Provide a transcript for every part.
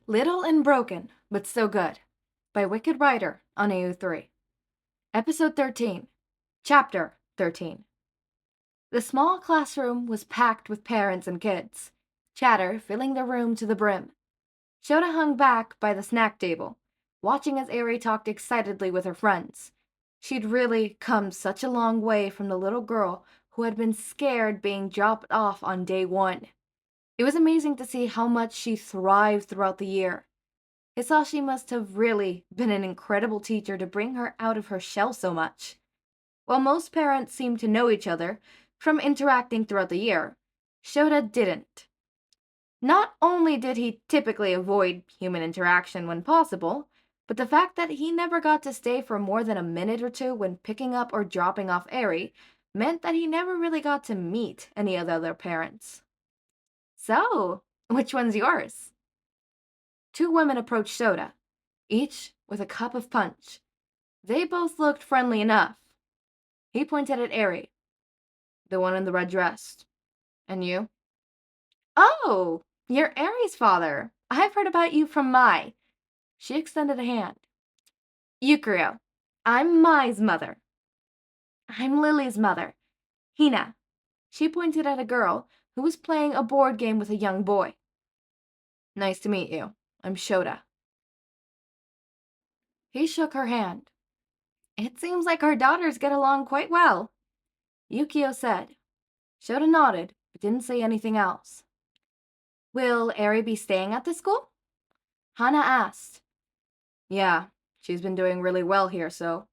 Little and Broken, but Still Good, by Wicked Writer on AU3. Episode 13, Chapter 13. The small classroom was packed with parents and kids, chatter filling the room to the brim. Shouta hung back by the snack table, watching as Eri talked excitedly with her friends. She'd really come such a long way from the little girl who had been scared being dropped off on day one. It was amazing to see how much she thrived throughout the year. Hizashi must have really been an incredible teacher to bring her out of her shell so much. While most parents seemed to know each other from interacting throughout the year, Shouta didn't. Not only did he typically avoid human interaction when possible, but the fact that he never got to stay for more than a minute or two when picking up or dropping off Eri meant that he never really got to meet any of the other parents. So, which one's yours? Two women approached Shouta, each with a cup of punch. They both looked friendly enough. He pointed at Eri. The one in the red dress. And you? Oh, you're Eri's father. I've heard about you from Mai. She extended a hand. Yukiro. I'm Mai's mother. I'm Lily's mother. Hina. She pointed at a girl who was playing a board game with a young boy. Nice to meet you. I'm Shouta. He shook her hand. It seems like our daughters get along quite well, Yukio said. Shouta nodded, but didn't say anything else. Will Eri be staying at the school? Hana asked. Yeah, she's been doing really well here, so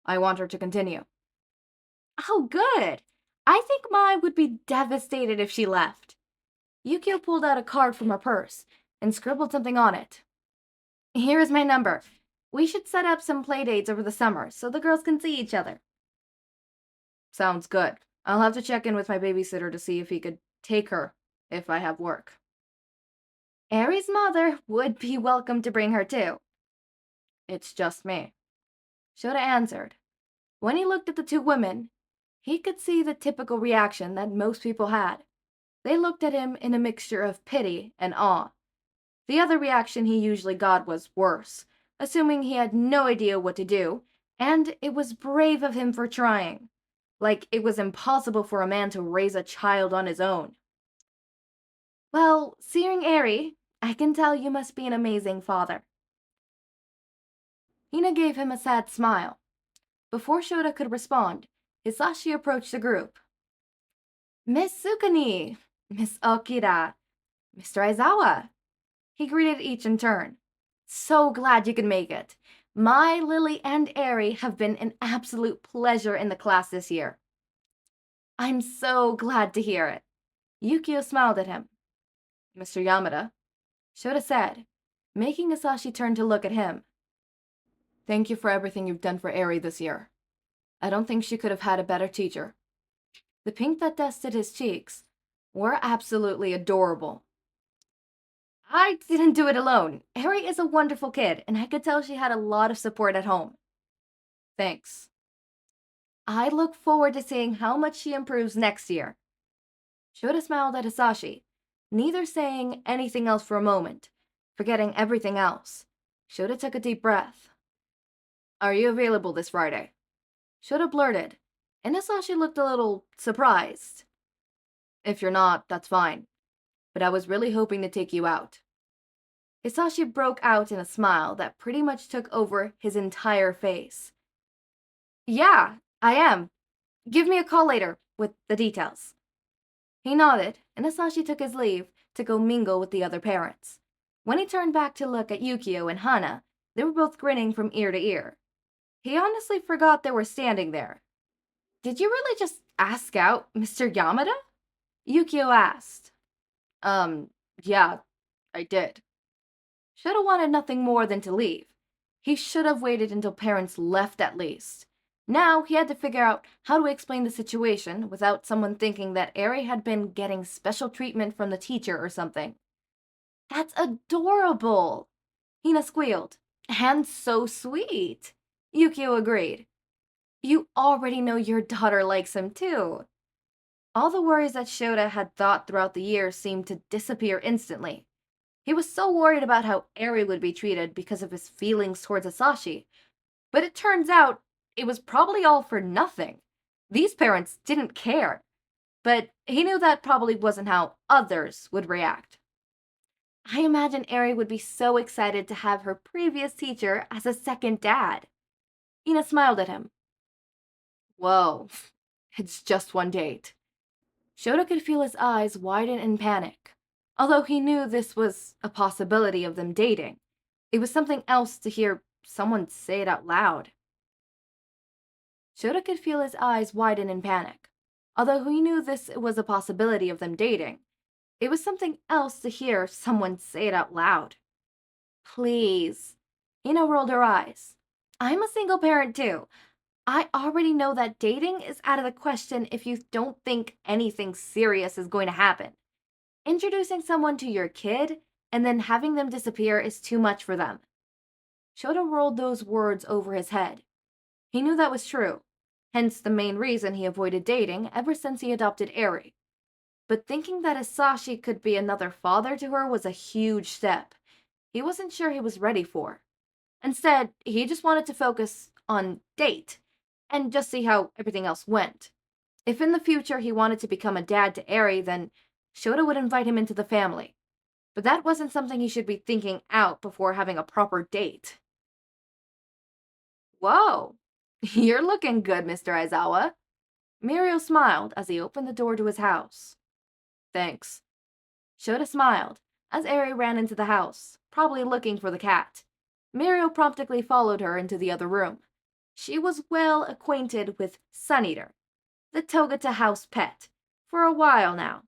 I want her to continue. Oh, good. I think Mai would be devastated if she left. Yukio pulled out a card from her purse and scribbled something on it. Here is my number. We should set up some play dates over the summer so the girls can see each other. Sounds good. I'll have to check in with my babysitter to see if he could take her if I have work. Eri's mother would be welcome to bring her too. It's just me. Shouta answered. When he looked at the two women, he could see the typical reaction that most people had. They looked at him in a mixture of pity and awe. The other reaction he usually got was worse, assuming he had no idea what to do, and it was brave of him for trying. Like it was impossible for a man to raise a child on his own. Well, seeing Eri, I can tell you must be an amazing father. Hina gave him a sad smile. Before Shouta could respond, Hizashi approached the group. Miss Sukani, Miss Okira, Mr. Aizawa. He greeted each in turn. So glad you could make it. Mai, Lily, and Eri have been an absolute pleasure in the class this year. I'm so glad to hear it. Yukio smiled at him. Mr. Yamada, Shouta said, making Hizashi turn to look at him. Thank you for everything you've done for Eri this year. I don't think she could have had a better teacher. The pink that dusted his cheeks were absolutely adorable. I didn't do it alone. Eri is a wonderful kid, and I could tell she had a lot of support at home. Thanks. I look forward to seeing how much she improves next year. Shouta smiled at Hizashi, neither saying anything else for a moment, forgetting everything else. Shouta took a deep breath. Are you available this Friday? Shouta blurted, and Hizashi looked a little surprised. If you're not, that's fine, but I was really hoping to take you out. Hizashi broke out in a smile that pretty much took over his entire face. Yeah, I am. Give me a call later with the details. He nodded, and Hizashi took his leave to go mingle with the other parents. When he turned back to look at Yukio and Hana, they were both grinning from ear to ear. He honestly forgot they were standing there. Did you really just ask out Mr. Yamada? Yukio asked. Yeah, I did. Shouta wanted nothing more than to leave. He should have waited until parents left at least. Now he had to figure out how to explain the situation without someone thinking that Eri had been getting special treatment from the teacher or something. That's adorable, Hina squealed. And so sweet, Yukio agreed. You already know your daughter likes him too. All the worries that Shouta had thought throughout the year seemed to disappear instantly. He was so worried about how Eri would be treated because of his feelings towards Hisashi, but it turns out it was probably all for nothing. These parents didn't care, but he knew that probably wasn't how others would react. I imagine Eri would be so excited to have her previous teacher as a second dad. Ina smiled at him. Whoa, it's just one date. Shouta could feel his eyes widen in panic. Although he knew this was a possibility of them dating, it was something else to hear someone say it out loud. Shouta could feel his eyes widen in panic. Although he knew this was a possibility of them dating, it was something else to hear someone say it out loud. Please. Ina rolled her eyes. I'm a single parent too. I already know that dating is out of the question if you don't think anything serious is going to happen. Introducing someone to your kid and then having them disappear is too much for them. Shouta rolled those words over his head. He knew that was true, hence the main reason he avoided dating ever since he adopted Eri. But thinking that Hisashi could be another father to her was a huge step he wasn't sure he was ready for. Instead, he just wanted to focus on date and just see how everything else went. If in the future he wanted to become a dad to Eri, then Shouta would invite him into the family. But that wasn't something he should be thinking out before having a proper date. Whoa, you're looking good, Mr. Aizawa. Mirio smiled as he opened the door to his house. Thanks. Shouta smiled as Eri ran into the house, probably looking for the cat. Mirio promptly followed her into the other room. She was well acquainted with Suneater, the Togata house pet, for a while now.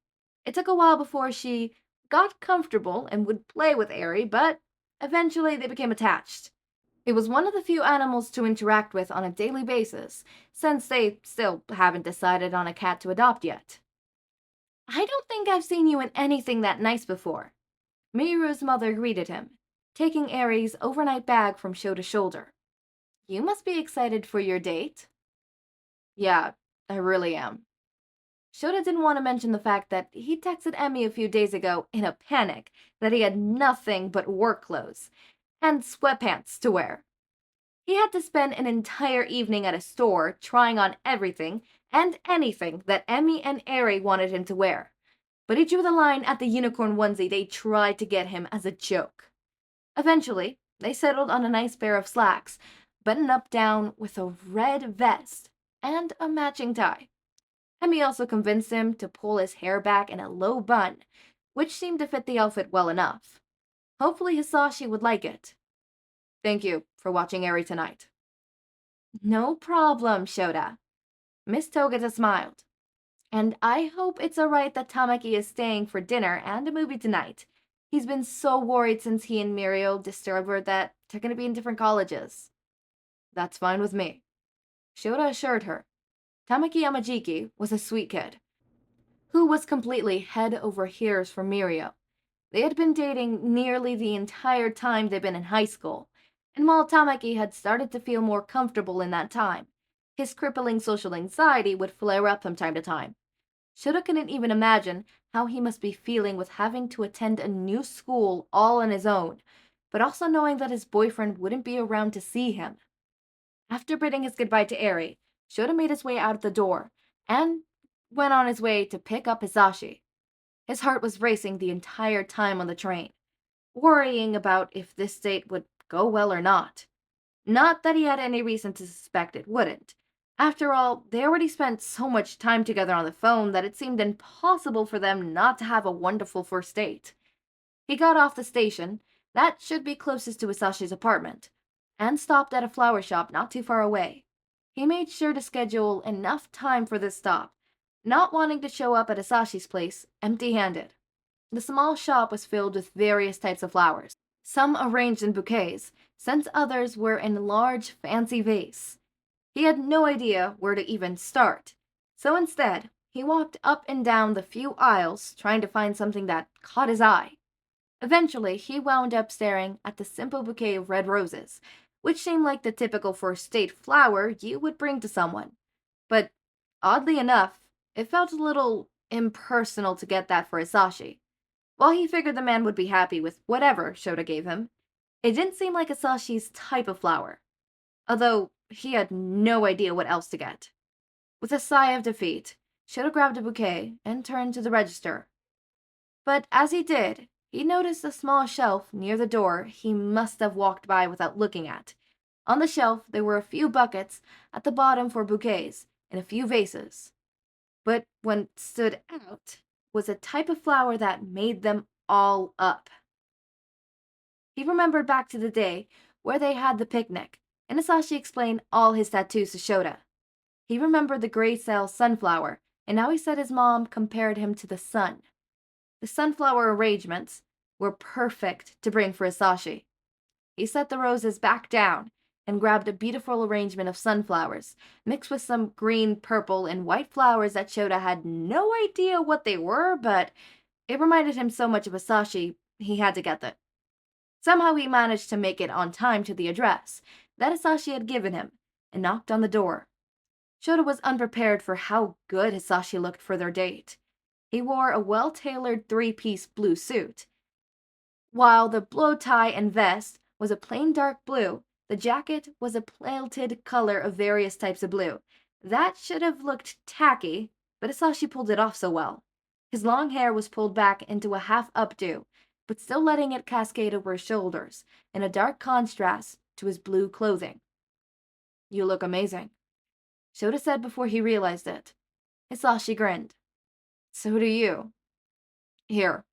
It took a while before she got comfortable and would play with Eri, but eventually they became attached. It was one of the few animals to interact with on a daily basis, since they still haven't decided on a cat to adopt yet. I don't think I've seen you in anything that nice before. Miru's mother greeted him, taking Eri's overnight bag from Shota's shoulder. You must be excited for your date. Yeah, I really am. Shouta didn't want to mention the fact that he texted Emmy a few days ago in a panic that he had nothing but work clothes and sweatpants to wear. He had to spend an entire evening at a store trying on everything and anything that Emmy and Eri wanted him to wear. But he drew the line at the unicorn onesie they tried to get him as a joke. Eventually, they settled on a nice pair of slacks, buttoned up down with a red vest and a matching tie. Emmy also convinced him to pull his hair back in a low bun, which seemed to fit the outfit well enough. Hopefully Hisashi would like it. Thank you for watching Eri tonight. No problem, Shouta. Miss Togata smiled. And I hope it's alright that Tamaki is staying for dinner and a movie tonight. He's been so worried since he and Mirio discovered that they're going to be in different colleges. That's fine with me. Shouta assured her. Tamaki Yamajiki was a sweet kid, who was completely head over ears for Mirio. They had been dating nearly the entire time they'd been in high school, and while Tamaki had started to feel more comfortable in that time, his crippling social anxiety would flare up from time to time. Shouta couldn't even imagine how he must be feeling with having to attend a new school all on his own, but also knowing that his boyfriend wouldn't be around to see him. After bidding his goodbye to Eri, Shouta made his way out the door and went on his way to pick up Hisashi. His heart was racing the entire time on the train, worrying about if this date would go well or not. Not that he had any reason to suspect it wouldn't. After all, they already spent so much time together on the phone that it seemed impossible for them not to have a wonderful first date. He got off the station, that should be closest to Hisashi's apartment, and stopped at a flower shop not too far away. He made sure to schedule enough time for this stop, not wanting to show up at Hisashi's place empty-handed. The small shop was filled with various types of flowers, some arranged in bouquets, since others were in large, fancy vase. He had no idea where to even start, so instead, he walked up and down the few aisles trying to find something that caught his eye. Eventually, he wound up staring at the simple bouquet of red roses, which seemed like the typical first date flower you would bring to someone. But, oddly enough, it felt a little impersonal to get that for Hisashi. While he figured the man would be happy with whatever Shouta gave him, it didn't seem like Hisashi's type of flower, although he had no idea what else to get. With a sigh of defeat, Shouta grabbed a bouquet and turned to the register. But as he did, he noticed a small shelf near the door he must have walked by without looking at. On the shelf, there were a few buckets at the bottom for bouquets and a few vases. But what stood out was a type of flower that made them all up. He remembered back to the day where they had the picnic, and Hisashi explained all his tattoos to Shouta. He remembered the gray cell sunflower, and now he said his mom compared him to the sun. The sunflower arrangements were perfect to bring for Hisashi. He set the roses back down and grabbed a beautiful arrangement of sunflowers, mixed with some green, purple, and white flowers that Shouta had no idea what they were, but it reminded him so much of Hisashi, he had to get them. Somehow he managed to make it on time to the address that Hisashi had given him, and knocked on the door. Shouta was unprepared for how good Hisashi looked for their date. He wore a well-tailored three-piece blue suit. While the bow tie and vest was a plain dark blue, the jacket was a plated color of various types of blue. That should have looked tacky, but Hisashi pulled it off so well. His long hair was pulled back into a half updo, but still letting it cascade over his shoulders, in a dark contrast to his blue clothing. "You look amazing," Shouta said before he realized it. Hisashi grinned. "So do you." "Here."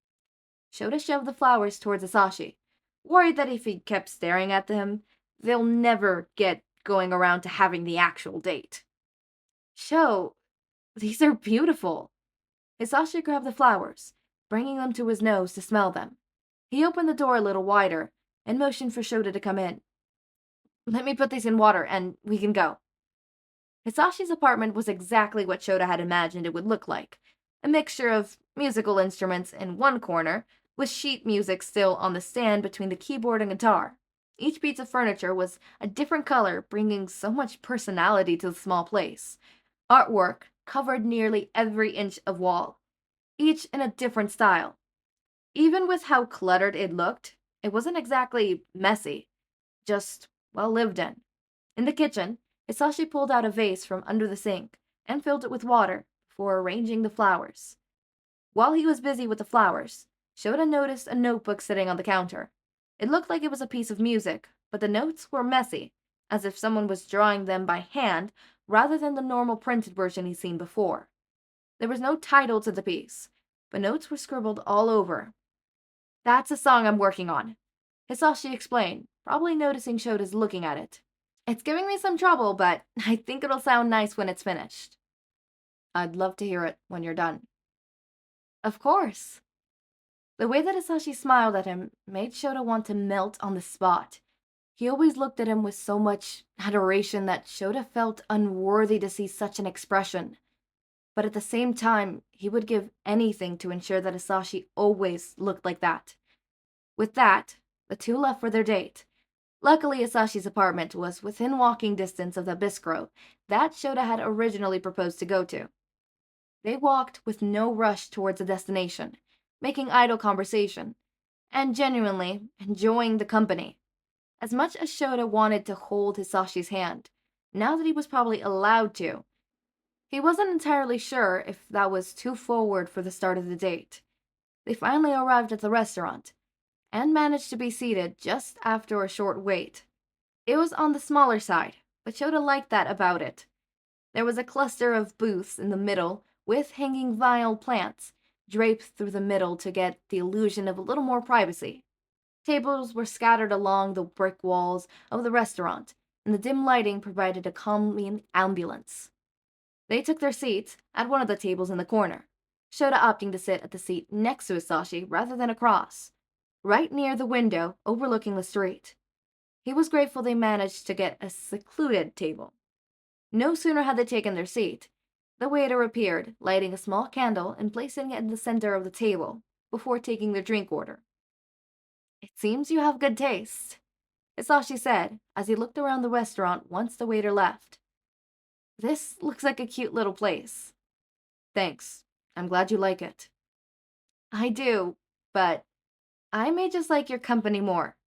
Shouta shoved the flowers towards Hisashi, worried that if he kept staring at them, they'll never get going around to having the actual date. These are beautiful." Hisashi grabbed the flowers, bringing them to his nose to smell them. He opened the door a little wider and motioned for Shouta to come in. "Let me put these in water and we can go." Hisashi's apartment was exactly what Shouta had imagined it would look like. A mixture of musical instruments in one corner, with sheet music still on the stand between the keyboard and guitar. Each piece of furniture was a different color, bringing so much personality to the small place. Artwork covered nearly every inch of wall, each in a different style. Even with how cluttered it looked, it wasn't exactly messy, just well lived in. In the kitchen, Hisashi pulled out a vase from under the sink and filled it with water before arranging the flowers. While he was busy with the flowers, Shouta noticed a notebook sitting on the counter. It looked like it was a piece of music, but the notes were messy, as if someone was drawing them by hand rather than the normal printed version he'd seen before. There was no title to the piece, but notes were scribbled all over. "That's a song I'm working on," Hisashi explained, probably noticing Shota's looking at it. "It's giving me some trouble, but I think it'll sound nice when it's finished." "I'd love to hear it when you're done." "Of course." The way that Hisashi smiled at him made Shouta want to melt on the spot. He always looked at him with so much adoration that Shouta felt unworthy to see such an expression. But at the same time, he would give anything to ensure that Hisashi always looked like that. With that, the two left for their date. Luckily, Hisashi's apartment was within walking distance of the bistro that Shouta had originally proposed to go to. They walked with no rush towards the destination, making idle conversation, and genuinely enjoying the company. As much as Shouta wanted to hold Hisashi's hand, now that he was probably allowed to, he wasn't entirely sure if that was too forward for the start of the date. They finally arrived at the restaurant, and managed to be seated just after a short wait. It was on the smaller side, but Shouta liked that about it. There was a cluster of booths in the middle with hanging vinyl plants draped through the middle to get the illusion of a little more privacy. Tables were scattered along the brick walls of the restaurant, and the dim lighting provided a calming ambience. They took their seats at one of the tables in the corner, Shouta opting to sit at the seat next to Hisashi rather than across, right near the window overlooking the street. He was grateful they managed to get a secluded table. No sooner had they taken their seat, the waiter appeared, lighting a small candle and placing it in the center of the table before taking their drink order. "It seems you have good taste," Hisashi said as he looked around the restaurant once the waiter left. "This looks like a cute little place." "Thanks. I'm glad you like it." "I do, but I may just like your company more.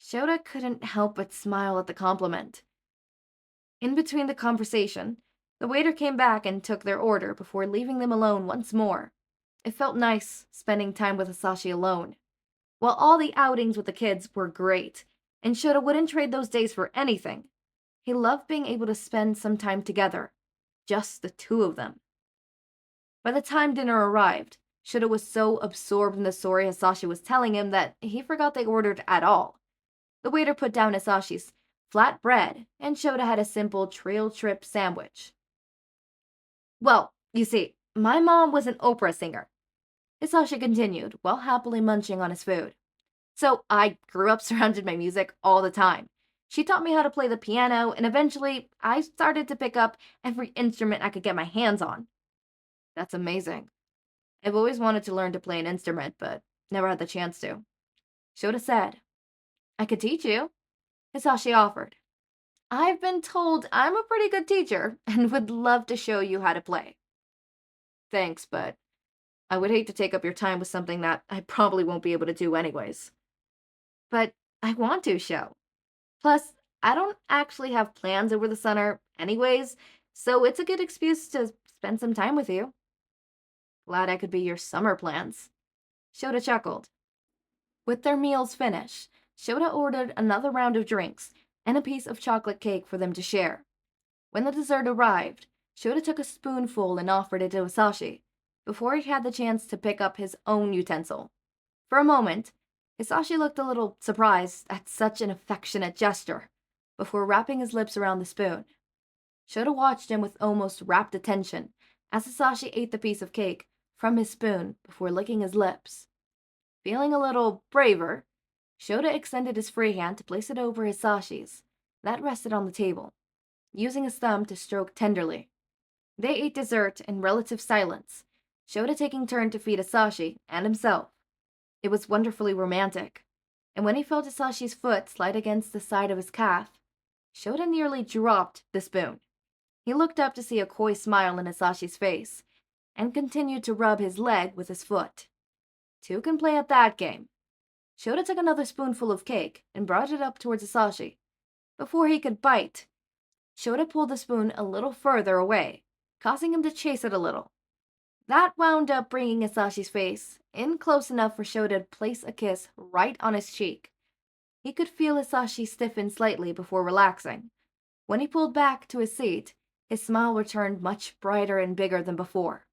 Shouta couldn't help but smile at the compliment. In between the conversation, the waiter came back and took their order before leaving them alone once more. It felt nice spending time with Hisashi alone. While all the outings with the kids were great, and Shouta wouldn't trade those days for anything, he loved being able to spend some time together, just the two of them. By the time dinner arrived, Shouta was so absorbed in the story Hisashi was telling him that he forgot they ordered at all. The waiter put down Hisashi's flat bread, and Shouta had a simple trail trip sandwich. Well, you see, my mom was an opera singer, Hisashi continued, while happily munching on his food. So I grew up surrounded by music all the time. She taught me how to play the piano, and eventually I started to pick up every instrument I could get my hands on. That's amazing. I've always wanted to learn to play an instrument, but never had the chance to. Shouta said. I could teach you, Hisashi offered. I've been told I'm a pretty good teacher and would love to show you how to play. Thanks, but I would hate to take up your time with something that I probably won't be able to do anyways. But I want to show. Plus, I don't actually have plans over the summer anyways, so it's a good excuse to spend some time with you. Glad I could be your summer plans. Shouta chuckled. With their meals finished, Shouta ordered another round of drinks and a piece of chocolate cake for them to share. When the dessert arrived, Shouta took a spoonful and offered it to Hisashi, before he had the chance to pick up his own utensil. For a moment, Hisashi looked a little surprised at such an affectionate gesture, before wrapping his lips around the spoon. Shouta watched him with almost rapt attention as Hisashi ate the piece of cake from his spoon before licking his lips. Feeling a little braver, Shouta extended his free hand to place it over Hisashi's, that rested on the table, using his thumb to stroke tenderly. They ate dessert in relative silence, Shouta taking turn to feed Hisashi and himself. It was wonderfully romantic, and when he felt Hisashi's foot slide against the side of his calf, Shouta nearly dropped the spoon. He looked up to see a coy smile in Hisashi's face, and continued to rub his leg with his foot. Two can play at that game. Shouta took another spoonful of cake and brought it up towards Hisashi. Before he could bite, Shouta pulled the spoon a little further away, causing him to chase it a little. That wound up bringing Hisashi's face in close enough for Shouta to place a kiss right on his cheek. He could feel Hisashi stiffen slightly before relaxing. When he pulled back to his seat, his smile returned much brighter and bigger than before.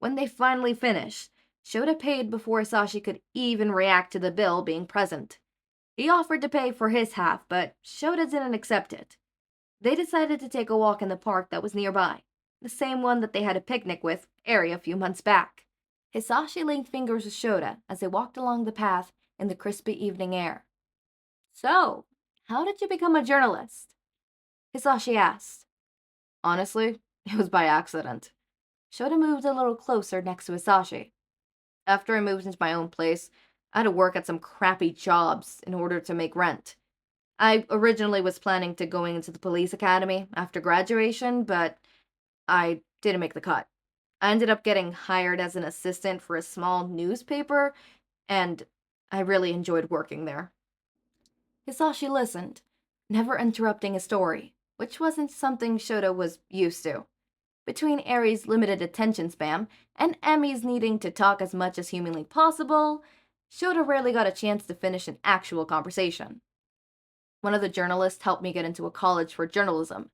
When they finally finished, Shouta paid before Hisashi could even react to the bill being present. He offered to pay for his half, but Shouta didn't accept it. They decided to take a walk in the park that was nearby, the same one that they had a picnic with Eri a few months back. Hisashi linked fingers with Shouta as they walked along the path in the crispy evening air. So, how did you become a journalist? Hisashi asked. Honestly, it was by accident. Shouta moved a little closer next to Hisashi. After I moved into my own place, I had to work at some crappy jobs in order to make rent. I originally was planning to going into the police academy after graduation, but I didn't make the cut. I ended up getting hired as an assistant for a small newspaper, and I really enjoyed working there. Hisashi listened, never interrupting his story, which wasn't something Shouta was used to. Between Eri's limited attention span and Emmy's needing to talk as much as humanly possible, Shouta rarely got a chance to finish an actual conversation. One of the journalists helped me get into a college for journalism.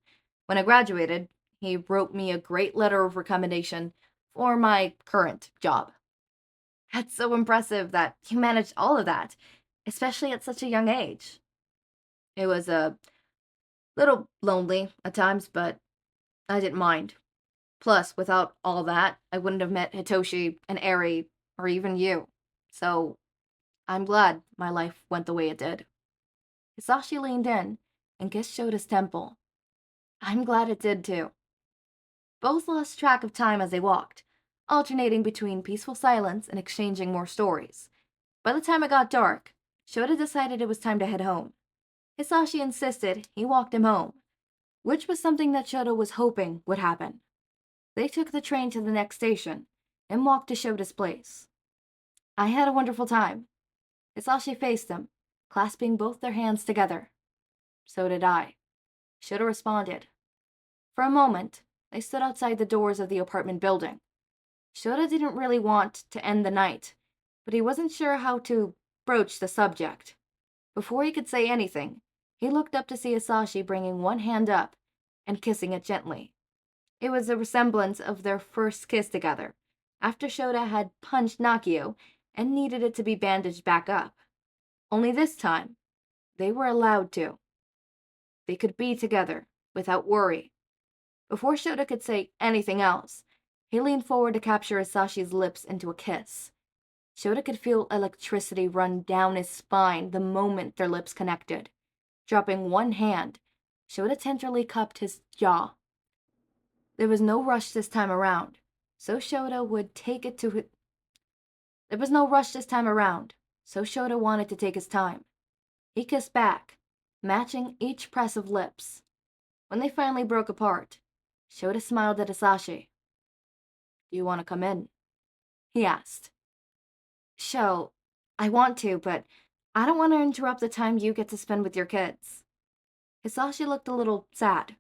When I graduated, he wrote me a great letter of recommendation for my current job. That's so impressive that you managed all of that, especially at such a young age. It was a little lonely at times, but I didn't mind. Plus, without all that, I wouldn't have met Hitoshi and Eri, or even you. So, I'm glad my life went the way it did. Hisashi leaned in and kissed Shota's temple. I'm glad it did too. Both lost track of time as they walked, alternating between peaceful silence and exchanging more stories. By the time it got dark, Shouta decided it was time to head home. Hisashi insisted he walked him home, which was something that Shouta was hoping would happen. They took the train to the next station and walked to Shota's place. I had a wonderful time. Hizashi faced them, clasping both their hands together. So did I. Shouta responded. For a moment, they stood outside the doors of the apartment building. Shouta didn't really want to end the night, but he wasn't sure how to broach the subject. Before he could say anything, he looked up to see Hizashi bringing one hand up and kissing it gently. It was a resemblance of their first kiss together, after Shouta had punched Nakio and needed it to be bandaged back up. Only this time, they were allowed to. They could be together, without worry. Before Shouta could say anything else, he leaned forward to capture Hisashi's lips into a kiss. Shouta could feel electricity run down his spine the moment their lips connected. Dropping one hand, Shouta tenderly cupped his jaw. There was no rush this time around, so Shouta would take it to his... There was no rush this time around, so Shouta wanted to take his time. He kissed back, matching each press of lips. When they finally broke apart, Shouta smiled at Hizashi. Do you want to come in? He asked. Sho, I want to, but I don't want to interrupt the time you get to spend with your kids. Hizashi looked a little sad.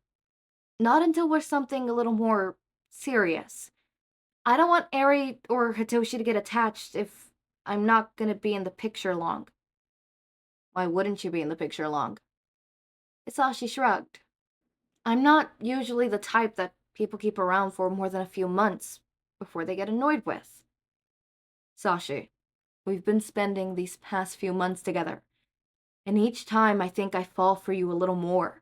Not until we're something a little more serious. I don't want Eri or Hitoshi to get attached if I'm not going to be in the picture long. Why wouldn't you be in the picture long? Hizashi shrugged. I'm not usually the type that people keep around for more than a few months before they get annoyed with. Hizashi, we've been spending these past few months together, and each time I think I fall for you a little more.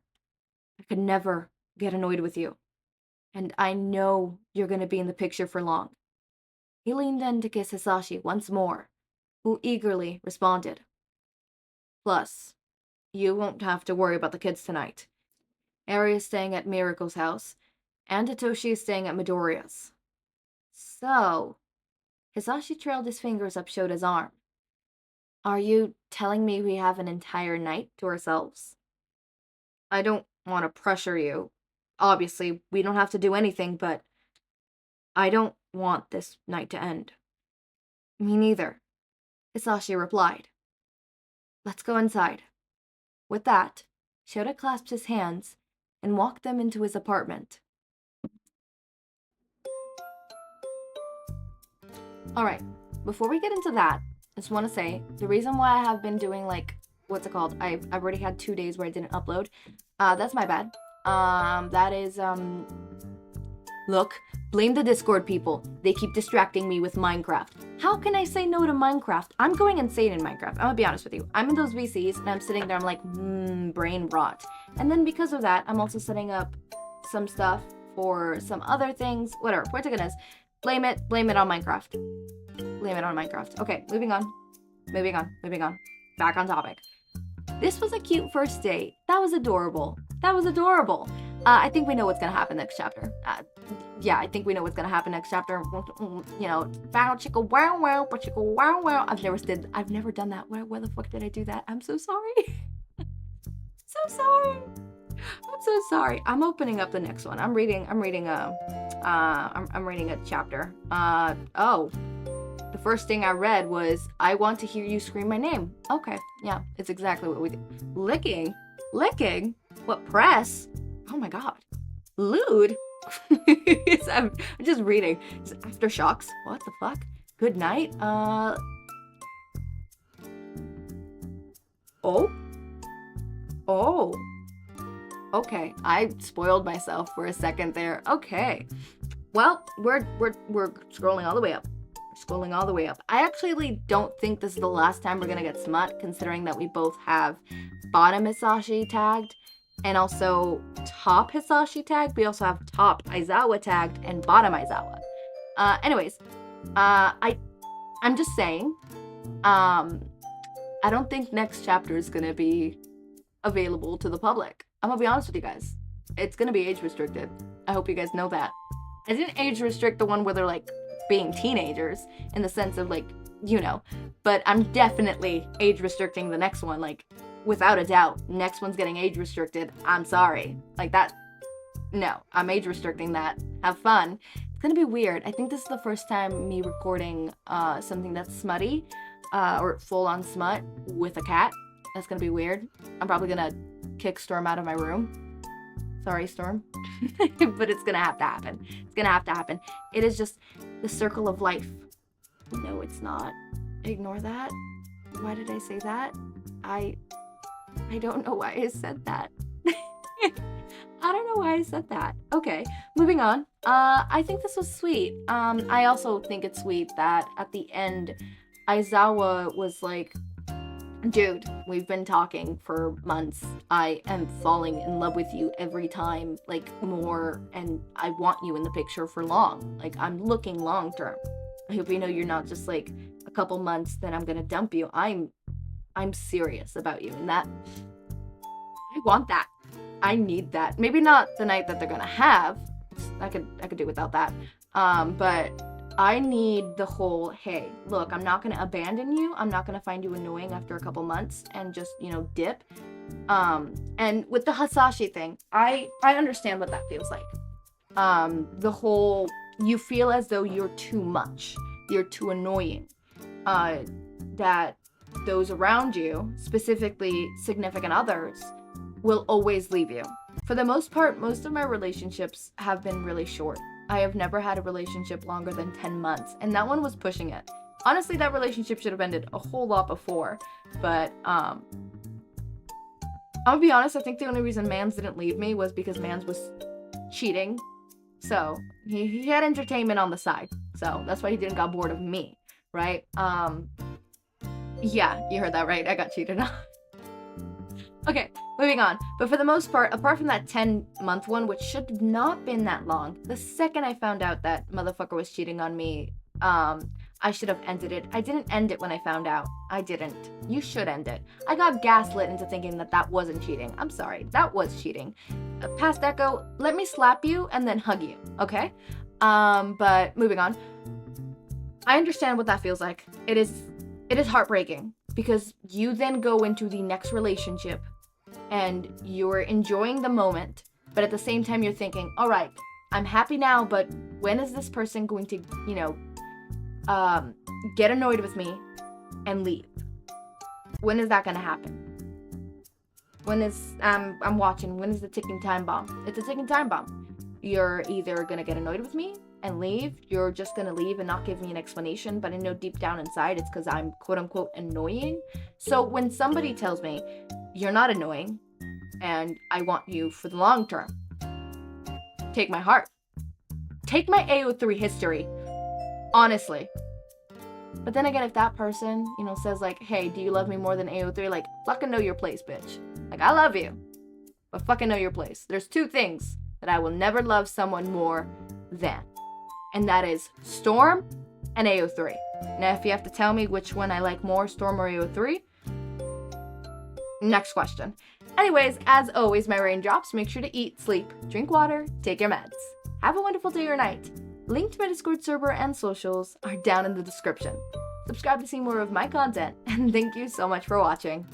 I could never get annoyed with you, and I know you're going to be in the picture for long. He leaned in to kiss Hizashi once more, who eagerly responded. Plus, you won't have to worry about the kids tonight. Eri is staying at Miriko's house, and Hitoshi is staying at Midoriya's. So, Hizashi trailed his fingers up Shota's arm. Are you telling me we have an entire night to ourselves? I don't want to pressure you. Obviously, we don't have to do anything, but I don't want this night to end. Me neither, Hizashi replied. Let's go inside. With that, Shouta clasped his hands and walked them into his apartment. Alright, before we get into that, I just want to say, the reason why I have been doing, I've already had 2 days where I didn't upload. That's my bad. Look, blame the Discord people. They keep distracting me with Minecraft. How can I say no to Minecraft? I'm going insane in Minecraft. I'm gonna be honest with you. I'm in those VCs and I'm sitting there, I'm like, brain rot. And then because of that, I'm also setting up some stuff for some other things. Whatever, point taken is, blame it on Minecraft. Blame it on Minecraft. Okay, moving on. Back on topic. This was a cute first date. That was adorable. I think we know what's gonna happen next chapter. I think we know what's gonna happen next chapter. You know, bow chicka wow wow, but chicka wow wow. I've never done that. Where the fuck did I do that? I'm so sorry. I'm so sorry. I'm opening up the next one. I'm reading a chapter. The first thing I read was, I want to hear you scream my name. Okay, yeah, it's exactly what we do. Licking? What, press? Oh my god. Lewd? I'm just reading. It's aftershocks. What the fuck? Good night? Oh? Okay, I spoiled myself for a second there. Okay. Well, we're scrolling all the way up. I actually don't think this is the last time we're gonna get smut, considering that we both have bottom Hizashi tagged and also top Hizashi tagged. We also have top Aizawa tagged and bottom Aizawa. Anyways, I'm just saying, I don't think next chapter is gonna be available to the public. I'm gonna be honest with you guys. It's gonna be age restricted. I hope you guys know that. I didn't age restrict the one where they're like being teenagers in the sense of but I'm definitely age restricting the next one, without a doubt. Next one's getting age restricted. I'm sorry. No, I'm age restricting that. Have fun. It's gonna be weird. I think this is the first time me recording something that's smutty or full-on smut with a cat. That's gonna be weird. I'm probably gonna kick Storm out of my room. Sorry, Storm. But it's gonna have to happen. It's gonna have to happen. It is just the circle of life. No, it's not. Ignore that. Why did I say that? I don't know why I said that. I don't know why I said that. Okay, moving on. I think this was sweet. I also think it's sweet that at the end, Aizawa was like, dude, we've been talking for months. I am falling in love with you every time, like, more, and I want you in the picture for long. Like, I'm looking long term. I hope you know you're not just like a couple months, then I'm gonna dump you. I'm serious about you, and that, I want that. I need that. Maybe not the night that they're gonna have. I could do without that. But I need the whole, hey, look, I'm not gonna abandon you. I'm not gonna find you annoying after a couple months and just, dip. And with the Hizashi thing, I understand what that feels like. The whole, you feel as though you're too much. You're too annoying. That those around you, specifically significant others, will always leave you. For the most part, most of my relationships have been really short. I have never had a relationship longer than 10 months, and that one was pushing it. Honestly, that relationship should have ended a whole lot before, but I'll be honest, I think the only reason Mans didn't leave me was because Mans was cheating. So, he had entertainment on the side, so that's why he didn't got bored of me, right? Yeah, you heard that right, I got cheated on. Okay, moving on. But for the most part, apart from that 10-month one, which should have not been that long, the second I found out that motherfucker was cheating on me, I should have ended it. I didn't end it when I found out. I didn't. You should end it. I got gaslit into thinking that that wasn't cheating. I'm sorry, that was cheating. Past Echo, let me slap you and then hug you, okay? But moving on. I understand what that feels like. It is heartbreaking because you then go into the next relationship and you're enjoying the moment, but at the same time you're thinking, all right, I'm happy now, but when is this person going to, get annoyed with me and leave? When is that going to happen? When is, I'm watching, when is the ticking time bomb? It's a ticking time bomb. You're either going to get annoyed with me and leave, you're just going to leave and not give me an explanation, but I know deep down inside it's because I'm quote unquote annoying. So when somebody tells me, you're not annoying, and I want you for the long term, take my heart. Take my AO3 history. Honestly. But then again, if that person, says like, hey, do you love me more than AO3? Like, fucking know your place, bitch. Like, I love you, but fucking know your place. There's two things that I will never love someone more than. And that is Storm and AO3. Now, if you have to tell me which one I like more, Storm or AO3, next question. Anyways, as always, my raindrops, make sure to eat, sleep, drink water, take your meds. Have a wonderful day or night. Link to my Discord server and socials are down in the description. Subscribe to see more of my content, and thank you so much for watching.